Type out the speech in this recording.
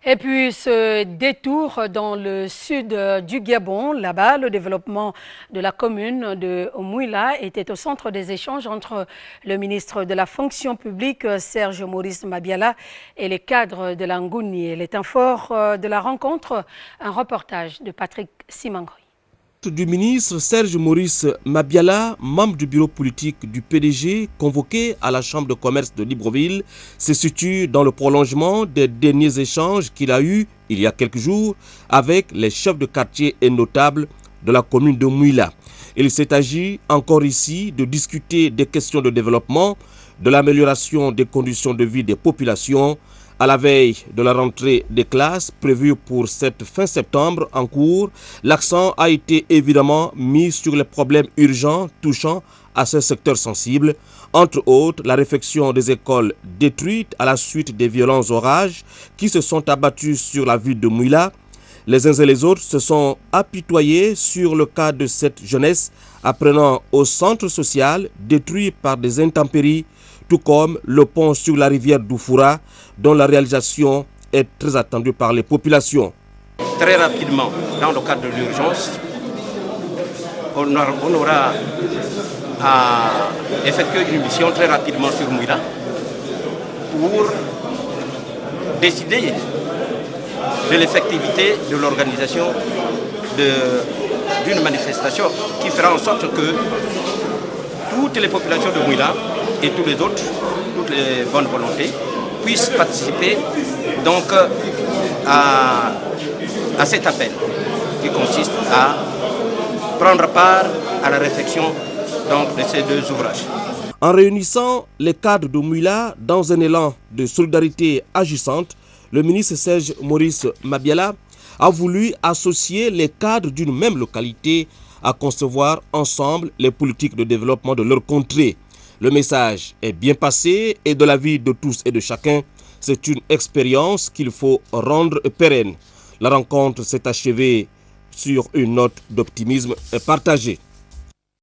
Et puis ce détour dans le sud du Gabon, là-bas, le développement de la commune de Mouila était au centre des échanges entre le ministre de la fonction publique, Serge Maurice Mabiala, et les cadres de l'Angouni. Les temps forts de la rencontre, un reportage de Patrick Simangoy. Du ministre Serge Maurice Mabiala, membre du bureau politique du PDG, convoqué à la chambre de commerce de Libreville, se situe dans le prolongement des derniers échanges qu'il a eus il y a quelques jours avec les chefs de quartier et notables de la commune de Mouila. Il s'est agi encore ici de discuter des questions de développement, de l'amélioration des conditions de vie des populations, à la veille de la rentrée des classes prévue pour cette fin septembre en cours. L'accent a été évidemment mis sur les problèmes urgents touchant à ce secteur sensible. Entre autres, la réfection des écoles détruites à la suite des violents orages qui se sont abattus sur la ville de Mouila. Les uns et les autres se sont apitoyés sur le cas de cette jeunesse apprenant au centre social détruit par des intempéries, tout comme le pont sur la rivière d'Oufoura, dont la réalisation est très attendue par les populations. Très rapidement, dans le cadre de l'urgence, on aura à effectuer une mission très rapidement sur Mouila pour décider de l'effectivité de l'organisation d'une manifestation qui fera en sorte que toutes les populations de Mouila et tous les autres, toutes les bonnes volontés, puissent participer donc à cet appel qui consiste à prendre part à la réflexion donc, de ces deux ouvrages. En réunissant les cadres de Mouila dans un élan de solidarité agissante, le ministre Serge Maurice Mabiala a voulu associer les cadres d'une même localité à concevoir ensemble les politiques de développement de leur contrée. Le message est bien passé et de l'avis de tous et de chacun, c'est une expérience qu'il faut rendre pérenne. La rencontre s'est achevée sur une note d'optimisme partagé.